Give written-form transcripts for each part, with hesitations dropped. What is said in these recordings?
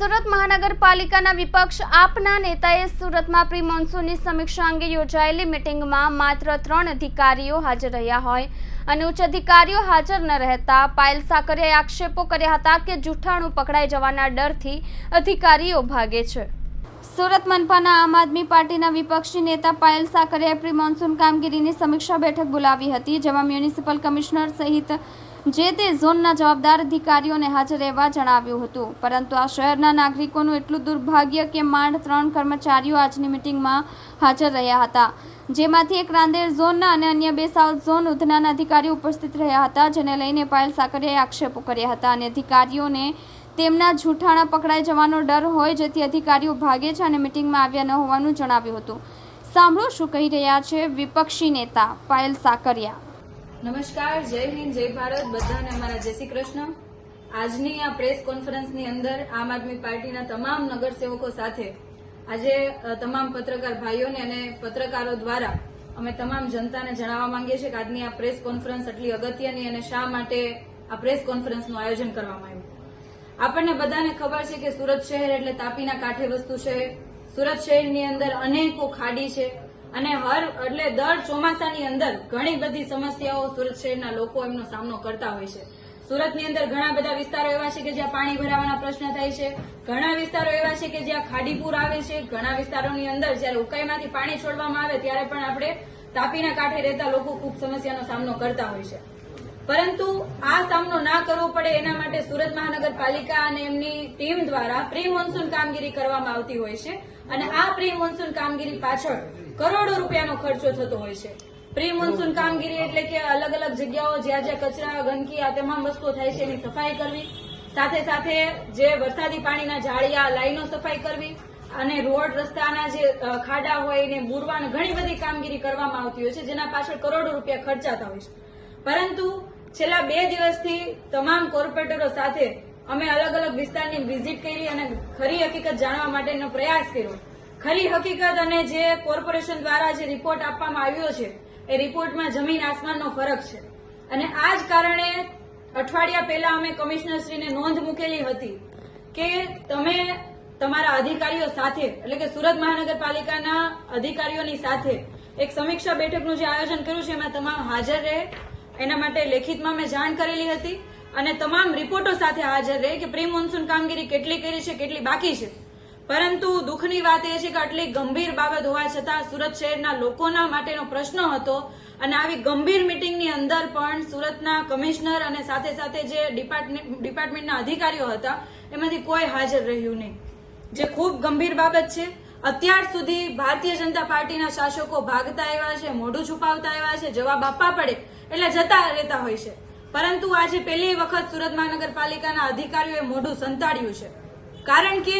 સુરત મહાનગરપાલિકાના વિપક્ષ આપના નેતાએ સુરતમાં પ્રી મોન્સૂનની સમીક્ષા અંગે યોજાયેલી મિટિંગમાં માત્ર 3 અધિકારીઓ હાજર રહ્યા હોય અને ઉચ્ચ અધિકારીઓ હાજર ન રહેતા પાયલ સાકરિયાએ આક્ષેપો કર્યા હતા કે જૂઠાણું પકડાઈ જવાના ડરથી અધિકારીઓ ભાગે છે। સુરત મનપાના આમ આદમી પાર્ટીના વિપક્ષી નેતા પાયલ સાકરિયાએ પ્રી મોન્સૂન કામગીરીની સમીક્ષા બેઠક બોલાવી હતી, જેમાં મ્યુનિસિપલ કમિશનર સહિત જે તે ઝોનના જવાબદાર અધિકારીઓને હાજર રહેવા જણાવ્યું હતું, પરંતુ આ શહેરના નાગરિકોનું એટલું દુર્ભાગ્ય કે માંડ 3 કર્મચારીઓ આજની મિટિંગમાં હાજર રહ્યા હતા, જેમાંથી એક રાંદેર ઝોનના અને અન્ય 2 સાઉથ ઝોન ઉધનાના અધિકારીઓ ઉપસ્થિત રહ્યા હતા, જેને લઈને પાયલ સાકરિયાએ આક્ષેપો કર્યા હતા અને અધિકારીઓને તેમના જૂઠાણા પકડાઈ જવાનો ડર હોય, જેથી અધિકારીઓ ભાગે છે અને મિટિંગમાં આવ્યા ન હોવાનું જણાવ્યું હતું। સાંભળો શું કહી રહ્યા છે વિપક્ષી નેતા પાયલ સાકરિયા। નમસ્કાર, જય હિન્દ, જય ભારત, બધાને અમારા જય શ્રી કૃષ્ણ। આજની આ પ્રેસ કોન્ફરન્સની અંદર આમ આદમી પાર્ટીના તમામ નગરસેવકો સાથે આજે તમામ પત્રકાર ભાઈઓને અને પત્રકારો દ્વારા અમે તમામ જનતાને જણાવવા માંગીએ છીએ કે આજની આ પ્રેસ કોન્ફરન્સ એટલી અગત્યની અને શા માટે આ પ્રેસ કોન્ફરન્સનું આયોજન કરવામાં આવ્યું। આપણને બધાને ખબર છે કે સુરત શહેર એટલે તાપીના કાંઠે વસતું શહેર। સુરત શહેરની અંદર અનેકો ખાડી છે અને દર ચોમાસાની અંદર ઘણી બધી સમસ્યાઓ સુરત શહેરના લોકો એમનો સામનો કરતા હોય છે। સુરતની અંદર ઘણા બધા વિસ્તારો એવા છે કે જ્યાં પાણી ભરાવાના પ્રશ્ન થાય છે, ઘણા વિસ્તારો એવા છે કે જ્યાં ખાડીપુર આવે છે, ઘણા વિસ્તારોની અંદર જયારે ઉકાઈમાંથી પાણી છોડવામાં આવે ત્યારે પણ આપણે તાપીના કાંઠે રહેતા લોકો ખૂબ સમસ્યાનો સામનો કરતા હોય છે, પરંતુ આ સામનો ના કરવો પડે એના માટે સુરત મહાનગરપાલિકા અને એમની ટીમ દ્વારા પ્રી મોન્સૂન કામગીરી કરવામાં આવતી હોય છે અને આ પ્રી મોન્સૂન કામગીરી પાછળ કરોડો રૂપિયાનો ખર્ચો થતો હોય છે। પ્રી મોન્સૂન કામગીરી એટલે કે અલગ અલગ જગ્યાઓ જ્યાં જ્યાં કચરા, ગંદકી આ તમામ વસ્તુઓ થાય છે એની સફાઈ કરવી, સાથે સાથે જે વરસાદી પાણીના જાળિયા, લાઈનો સફાઈ કરવી અને રોડ રસ્તાના જે ખાડા હોય એને બુરવાની ઘણી બધી કામગીરી કરવામાં આવતી હોય છે, જેના પાછળ કરોડો રૂપિયા ખર્ચાતા હોય છે। પરંતુ છેલ્લા 2 દિવસથી તમામ કોર્પોરેટરો સાથે અમે અલગ અલગ વિસ્તારની વિઝિટ કરી અને ખરી હકીકત જાણવા માટેનો પ્રયાસ કર્યો। ખરી હકીકત અને જે કોર્પોરેશન દ્વારા જે રિપોર્ટ આપવામાં આવ્યો છે એ રિપોર્ટમાં જમીન આસમાનનો ફરક છે અને આ જ કારણે અઠવાડિયા પહેલા અમે કમિશનરશ્રીને નોંધ મૂકેલી હતી કે તમે તમારા અધિકારીઓ સાથે એટલે કે સુરત મહાનગરપાલિકાના અધિકારીઓની સાથે એક સમીક્ષા બેઠકનું જે આયોજન કર્યું છે એમાં તમામ હાજર રહે એના માટે લેખિતમાં મેં જાણ કરેલી હતી અને તમામ રિપોર્ટો સાથે હાજર રહે કે પ્રી મોન્સૂન કામગીરી કેટલી કરી છે, કેટલી બાકી છે। પરંતુ દુઃખની વાત એ છે કે આટલી ગંભીર બાબત હોવા છતાં સુરત શહેરના લોકોના માટેનો પ્રશ્ન હતો અને આવી ગંભીર મિટિંગની અંદર પણ સુરતના કમિશનર અને સાથે સાથે જે ડિપાર્ટમેન્ટના અધિકારીઓ હતા એમાંથી કોઈ હાજર રહ્યું નહીં, જે ખૂબ ગંભીર બાબત છે। અત્યાર સુધી ભારતીય જનતા પાર્ટીના શાસકો ભાગતા આવ્યા છે, મોઢું છુપાવતા આવ્યા છે, જવાબ આપવા પડે એટલે જતા રહેતા હોય છે, પરંતુ આજે પહેલી વખત સુરત મહાનગરપાલિકાના અધિકારીઓએ મોઢું સંતાડ્યું છે, કારણ કે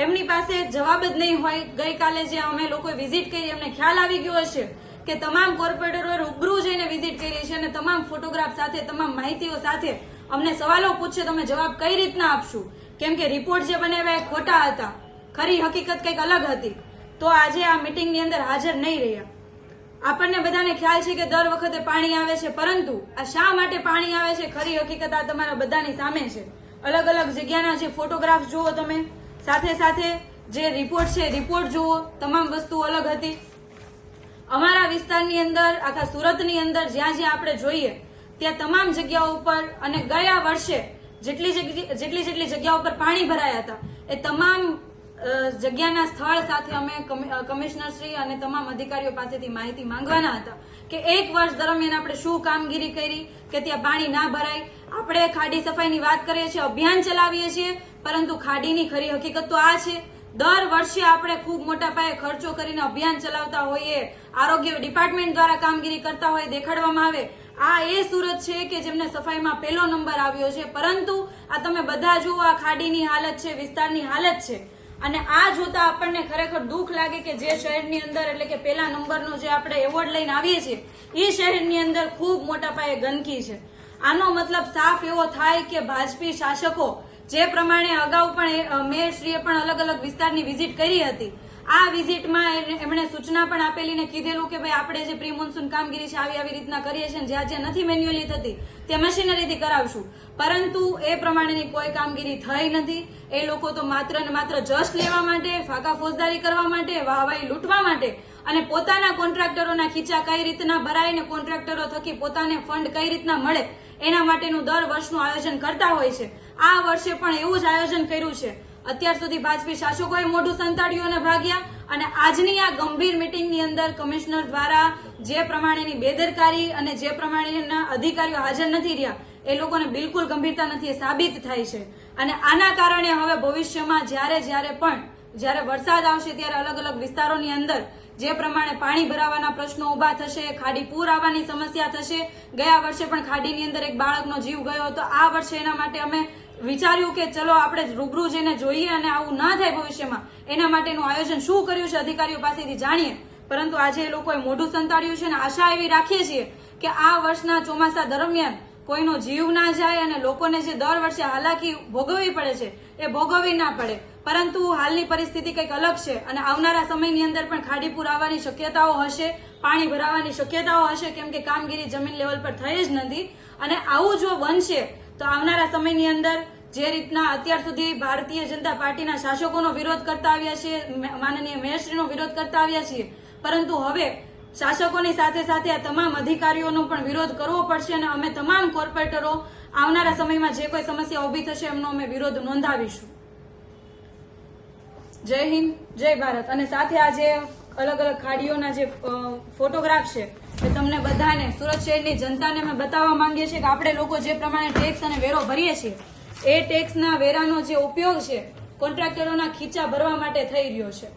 એમની પાસે જવાબ જ નહીં હોય। ગઈકાલે જે અમે લોકોએ વિઝિટ કરી એમને ખ્યાલ આવી ગયો હશે કે તમામ કોર્પોરેટરોએ રૂબરૂ જઈને વિઝિટ કરી છે અને તમામ ફોટોગ્રાફ સાથે, તમામ માહિતીઓ સાથે અમને સવાલો પૂછશે તો અમે જવાબ કઈ રીતના આપશું, કેમ કે રિપોર્ટ જે બનાવ્યા એ ખોટા હતા, ખરી હકીકત કંઈક અલગ હતી, તો આજે આ મિટિંગની અંદર હાજર નહીં રહ્યા। આપણને બધાને ખ્યાલ છે કે દર વખતે પાણી આવે છે, પરંતુ આ શા માટે પાણી આવે છે ખરી હકીકત આ તમારા બધાની સામે છે। અલગ અલગ જગ્યાના જે ફોટોગ્રાફ જુઓ તમે, સાથે સાથે જે રિપોર્ટ છે રિપોર્ટ જુઓ, તમામ વસ્તુ અલગ હતી। અમારા વિસ્તારની અંદર, આખા સુરતની અંદર જ્યાં જ્યાં આપણે જોઈએ ત્યાં તમામ જગ્યાઓ ઉપર અને ગયા વર્ષે જેટલી જગ્યાઓ ઉપર પાણી ભરાયા હતા એ તમામ જગ્યાના સ્થળ સાથે અમે કમિશનરશ્રી અને તમામ અધિકારીઓ પાસેથી માહિતી માંગવાના હતા કે 1 વર્ષ દરમિયાન આપણે શું કામગીરી કરી કે ત્યાં પાણી ના ભરાય। આપણે ખાડી સફાઈની વાત કરીએ છીએ, અભિયાન ચલાવીએ છીએ, પરંતુ ખાડીની ખરી હકીકત તો આ છે। દર વર્ષે આપણે ખૂબ મોટા પાયે ખર્ચો કરીને અભિયાન ચલાવતા હોઈએ, આરોગ્ય ડિપાર્ટમેન્ટ દ્વારા કામગીરી કરતા હોય, દેખાડવામાં આવે આ એ સુરત છે કે જેમને સફાઈમાં પહેલો નંબર આવ્યો છે, પરંતુ આ તમે બધા જુઓ આ ખાડીની હાલત છે, વિસ્તારની હાલત છે અને આ જોતા આપણને ખરેખર દુઃખ લાગે કે જે શહેરની અંદર એટલે કે પહેલા નંબરનો જે આપણે એવોર્ડ લઈને આવીએ છીએ એ શહેરની અંદર ખૂબ મોટા પાયે ગંદકી છે। આનો મતલબ સાફ એવો થાય કે ભાજપી શાસકો જે પ્રમાણે અગાઉ પણ મેયરશ્રીએ પણ અલગ અલગ વિસ્તારની વિઝિટ કરી હતી આ વિઝિટમાં એમણે સૂચના પણ આપેલી ને કીધેલું કે ભાઈ આપણે જે પ્રી મોન્સૂન કામગીરી છે આવી રીતના કરીએ છીએ, જ્યાં જ્યાં નથી મેન્યુઅલી થતી તે મશીનરીથી કરાવશું, પરંતુ એ પ્રમાણેની કોઈ કામગીરી થઈ નથી. એ લોકો તો માત્ર ને માત્ર જસ્ટ લેવા માટે, ફાકા ફોજદારી કરવા માટે, વાહવાઈ લૂંટવા માટે અને પોતાના કોન્ટ્રાક્ટરોના ખીચા કઈ રીતના ભરાય ને કોન્ટ્રાક્ટરો થકી પોતાને ફંડ કઈ રીતના મળે એના માટેનું દર વર્ષનું આયોજન કરતા હોય છે. આ વર્ષે પણ એવું જ આયોજન કર્યું છે. અત્યાર સુધી ભાજપી શાસકોએ મોઢું સંતાડ્યું અને ભાગ્યા, અને આજની આ ગંભીર મિટિંગની અંદર કમિશનર દ્વારા જે પ્રમાણેની બેદરકારી અને જે પ્રમાણેના અધિકારીઓ હાજર નથી રહ્યા એ લોકોને બિલકુલ ગંભીરતા નથી એ સાબિત થાય છે. અને આના કારણે હવે ભવિષ્યમાં જ્યારે વરસાદ આવશે ત્યારે અલગ અલગ વિસ્તારોની અંદર જે પ્રમાણે પાણી ભરાવાના પ્રશ્નો ઉભા થશે, ખાડી પૂર આવવાની સમસ્યા થશે. ગયા વર્ષે પણ ખાડીની અંદર એક બાળકનો જીવ ગયો હતો. આ વર્ષે એના માટે અમે વિચાર્યું કે ચલો આપણે રૂબરૂ જઈને જોઈએ અને આવું ના થાય ભવિષ્યમાં એના માટેનું આયોજન શું કર્યું છે અધિકારીઓ પાસેથી જાણીએ. પરંતુ આજે એ લોકોએ મોઢું સંતાડ્યું છે અને આશા એવી રાખીએ છીએ કે આ વર્ષના ચોમાસા દરમિયાન કોઈનો જીવ ના જાય અને લોકોને જે દર વર્ષે હાલાકી ભોગવવી પડે છે એ ભોગવવી ના પડે. પરંતુ હાલની પરિસ્થિતિ કંઈક અલગ છે અને આવનારા સમયની અંદર પણ ખાડીપુર આવવાની શક્યતાઓ હશે, પાણી ભરાવાની શક્યતાઓ હશે, કેમ કે કામગીરી જમીન લેવલ પર થઈ જ નથી. અને આવું જો બનશે તો આવનારા સમયની અંદર જે રીતના અત્યાર સુધી ભારતીય જનતા પાર્ટીના શાસકોનો વિરોધ કરતા આવ્યા છીએ, માનનીય મેયરશ્રીનો વિરોધ કરતા આવ્યા છીએ, પરંતુ હવે શાસકોની સાથે સાથે આ તમામ અધિકારીઓનો પણ વિરોધ કરવો પડશે અને અમે તમામ કોર્પોરેટરો આવનારા સમયમાં જે કોઈ સમસ્યા ઉભી થશે એમનો અમે વિરોધ નોંધાવીશું. જય હિન્દ, જય ભારત. અને સાથે આ જે અલગ અલગ ખાડીઓના જે ફોટોગ્રાફ છે એ તમને બધાને, સુરત શહેરની જનતાને અમે બતાવવા માંગીએ છીએ કે આપણે લોકો જે પ્રમાણે ટેક્સ અને વેરો ભરીએ છીએ એ ટેક્સના વેરાનો જે ઉપયોગ છે કોન્ટ્રાક્ટરોના ખીચા ભરવા માટે થઈ રહ્યો છે.